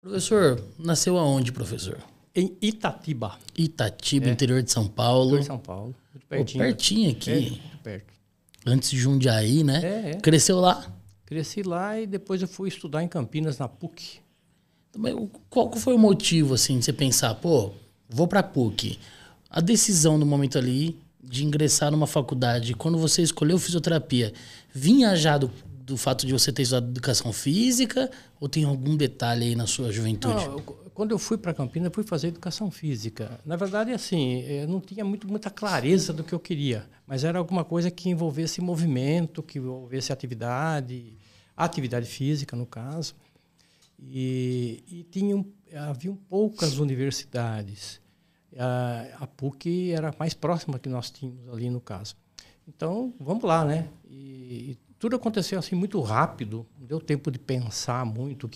Professor, nasceu aonde, professor? Em Itatiba. Itatiba, interior de São Paulo. Interior de São Paulo. Muito pertinho. Pertinho aqui. Muito perto. Antes de Jundiaí, né? É. Cresceu lá? Cresci lá e depois eu fui estudar em Campinas, na PUC. Qual foi o motivo, assim, de você pensar, pô, vou pra PUC? A decisão no momento ali de ingressar numa faculdade, quando você escolheu fisioterapia, vinha já do fato de você ter estudado educação física ou tem algum detalhe aí na sua juventude? Não, quando eu fui para Campinas, eu fui fazer educação física. Na verdade, assim, eu não tinha muita clareza do que eu queria, mas era alguma coisa que envolvesse movimento, que envolvesse atividade física, no caso. E haviam poucas universidades. A PUC era a mais próxima que nós tínhamos ali, no caso. Então, vamos lá, né? E tudo aconteceu assim muito rápido, não deu tempo de pensar muito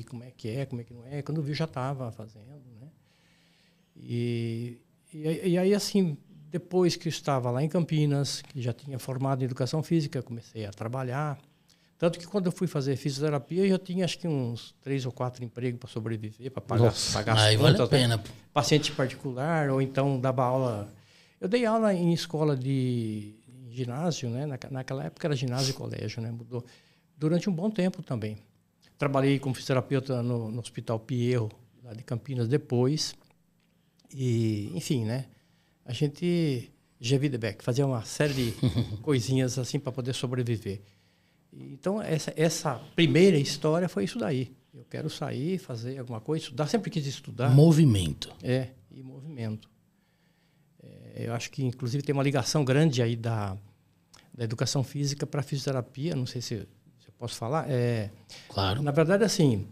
como é que não é. Quando eu vi, já estava fazendo, né? E aí, assim, depois que eu estava lá em Campinas, que já tinha formado em educação física, comecei a trabalhar. Tanto que quando eu fui fazer fisioterapia, eu já tinha acho que uns 3 ou 4 empregos para sobreviver, para pagar as contas. Aí vale a pena. Paciente particular, ou então dava aula. Eu dei aula em escola de ginásio, né? Naquela época era ginásio e colégio, né? Mudou. Durante um bom tempo também. Trabalhei como fisioterapeuta no Hospital Pierro, lá de Campinas, depois. E, enfim, né? A gente, Gevidebeck, fazia uma série de coisinhas assim para poder sobreviver. Então, essa primeira história foi isso daí. Eu quero sair, fazer alguma coisa, estudar. Sempre quis estudar. Movimento. E movimento. Eu acho que, inclusive, tem uma ligação grande aí da educação física para a fisioterapia. Não sei se eu posso falar. Claro. Na verdade, assim,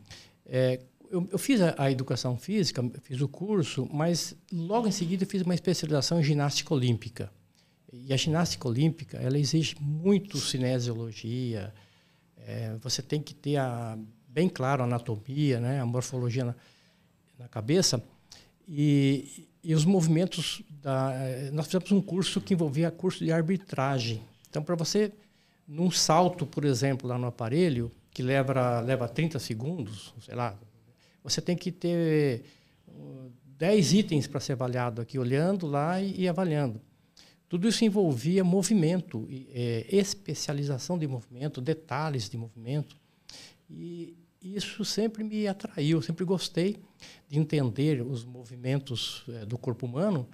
eu fiz a educação física, fiz o curso, mas logo em seguida eu fiz uma especialização em ginástica olímpica. E a ginástica olímpica, ela exige muito cinesiologia. Você tem que ter bem claro a anatomia, né, a morfologia na cabeça. E os movimentos... nós fizemos um curso que envolvia curso de arbitragem. Então, para você, num salto, por exemplo, lá no aparelho, que leva 30 segundos, sei lá, você tem que ter 10 itens para ser avaliado aqui, olhando lá e avaliando. Tudo isso envolvia movimento, especialização de movimento, detalhes de movimento. E isso sempre me atraiu, sempre gostei de entender os movimentos do corpo humano.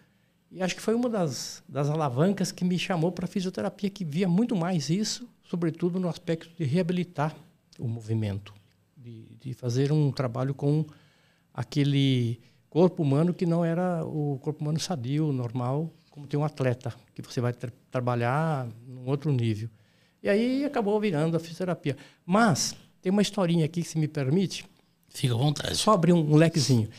E acho que foi uma das alavancas que me chamou para a fisioterapia, que via muito mais isso, sobretudo no aspecto de reabilitar o movimento, de fazer um trabalho com aquele corpo humano que não era o corpo humano sadio, normal, como tem um atleta, que você vai trabalhar num outro nível. E aí acabou virando a fisioterapia. Mas tem uma historinha aqui, que se me permite. Fica à vontade. Só abrir um lequezinho.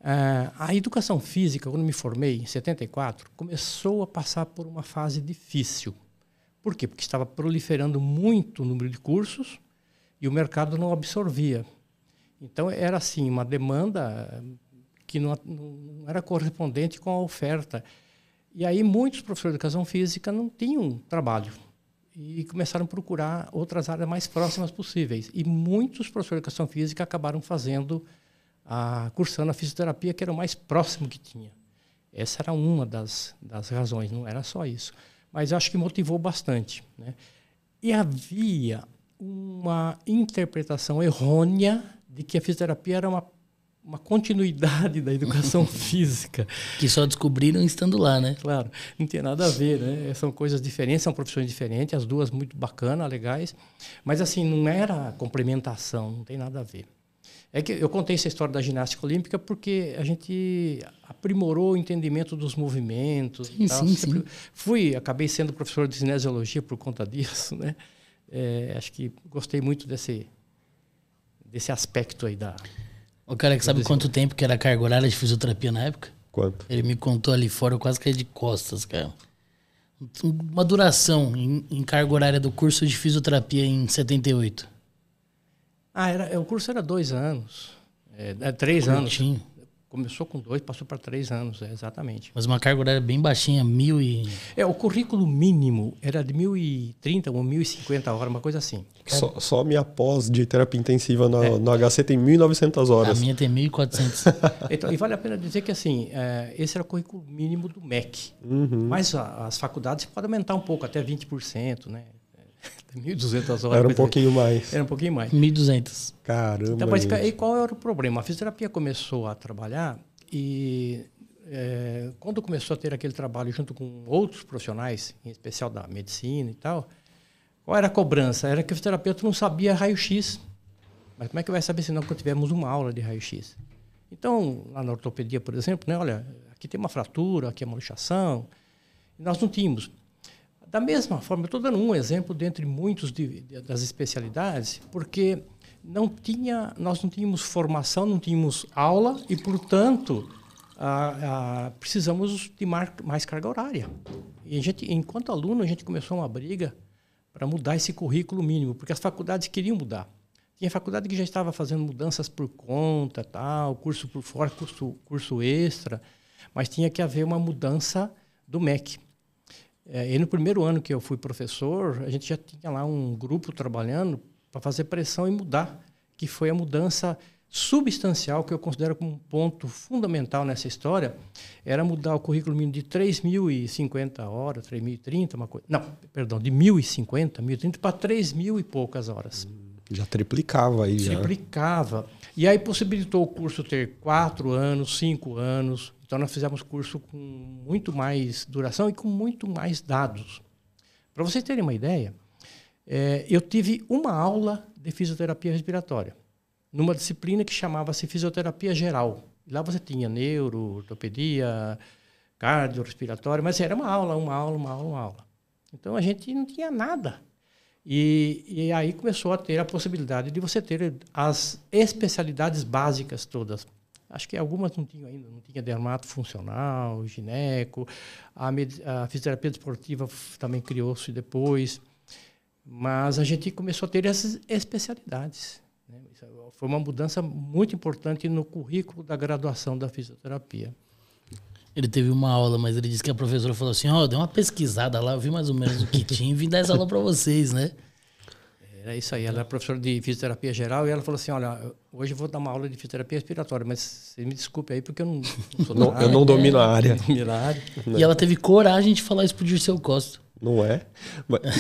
A educação física, quando me formei, em 74, começou a passar por uma fase difícil. Por quê? Porque estava proliferando muito o número de cursos e o mercado não absorvia. Então, era assim, uma demanda que não era correspondente com a oferta. E aí muitos professores de educação física não tinham trabalho e começaram a procurar outras áreas mais próximas possíveis. E muitos professores de educação física acabaram cursando a fisioterapia, que era o mais próximo que tinha. Essa era uma das razões, não era só isso. Mas acho que motivou bastante, né? E havia uma interpretação errônea de que a fisioterapia era uma continuidade da educação física. Que só descobriram estando lá, né? Claro, não tinha nada a ver, né? São coisas diferentes, são profissões diferentes, as duas muito bacanas, legais, mas assim, não era complementação, não tem nada a ver. É que eu contei essa história da ginástica olímpica porque a gente aprimorou o entendimento dos movimentos. Sim. Acabei sendo professor de cinesiologia por conta disso, né? Acho que gostei muito desse aspecto aí da... O cara que sabe quanto tempo que era a carga horária de fisioterapia na época? Quanto? Ele me contou ali fora, eu quase caí de costas, cara. Uma duração em carga horária do curso de fisioterapia em 78. O curso era 2 anos. 3 anos. Começou com 2, passou para 3 anos, exatamente. Mas uma carga horária bem baixinha, 1.000 e... O currículo mínimo era de 1.030 ou 1.050 horas, uma coisa assim. Só a minha pós de terapia intensiva no HC tem 1.900 horas. A minha tem 1.400. Então, e vale a pena dizer que assim, esse era o currículo mínimo do MEC. Mas as faculdades podem aumentar um pouco, até 20%, né? 1.200 horas. Era um pouquinho mais. Era um pouquinho mais. 1.200. Caramba. Então, mas e qual era o problema? A fisioterapia começou a trabalhar e quando começou a ter aquele trabalho junto com outros profissionais, em especial da medicina e tal, qual era a cobrança? Era que o fisioterapeuta não sabia raio-x. Mas como é que vai saber se não tivermos uma aula de raio-x? Então, lá na ortopedia, por exemplo, né, olha, aqui tem uma fratura, aqui é uma luxação, e nós não tínhamos. Da mesma forma, eu estou dando um exemplo dentre muitos das especialidades, porque nós não tínhamos formação, não tínhamos aula e, portanto, precisamos de mais carga horária. E enquanto aluno, a gente começou uma briga para mudar esse currículo mínimo, porque as faculdades queriam mudar. Tinha faculdade que já estava fazendo mudanças por conta, tal, curso por fora, curso extra, mas tinha que haver uma mudança do MEC. E no primeiro ano que eu fui professor, a gente já tinha lá um grupo trabalhando para fazer pressão e mudar, que foi a mudança substancial, que eu considero como um ponto fundamental nessa história, era mudar o currículo mínimo de 3.050 horas, 3.030, uma coisa. Não, perdão, de 1.050, 1.030 para 3.000 e poucas horas. Já triplicava aí. Triplicava. E aí possibilitou o curso ter 4 anos, 5 anos. Então, nós fizemos curso com muito mais duração e com muito mais dados. Para vocês terem uma ideia, eu tive uma aula de fisioterapia respiratória, numa disciplina que chamava-se fisioterapia geral. E lá você tinha neuro, ortopedia, cardiorrespiratório, mas era uma aula. Então, a gente não tinha nada. E aí começou a ter a possibilidade de você ter as especialidades básicas todas. Acho que algumas não tinham ainda, não tinha dermato funcional, gineco, a fisioterapia desportiva também criou-se depois, mas a gente começou a ter essas especialidades, né? Foi uma mudança muito importante no currículo da graduação da fisioterapia. Ele teve uma aula, mas ele disse que a professora falou assim, deu uma pesquisada lá, eu vi mais ou menos o que tinha e vim dar essa aula para vocês, né? Era isso aí, ela era professora de fisioterapia geral e ela falou assim, olha, hoje eu vou dar uma aula de fisioterapia respiratória, mas você me desculpe aí porque eu não sou da área. Eu não domino a área. E ela teve coragem de falar isso pro Dirceu Costa. Não é?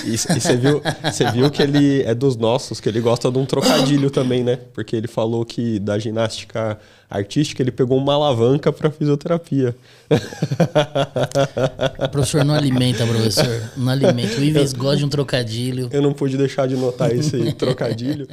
E você viu que ele é dos nossos, que ele gosta de um trocadilho também, né? Porque ele falou que da ginástica artística ele pegou uma alavanca para fisioterapia. O professor não alimenta, professor. Não alimenta. O Ives gosta de um trocadilho. Eu não pude deixar de notar esse trocadilho.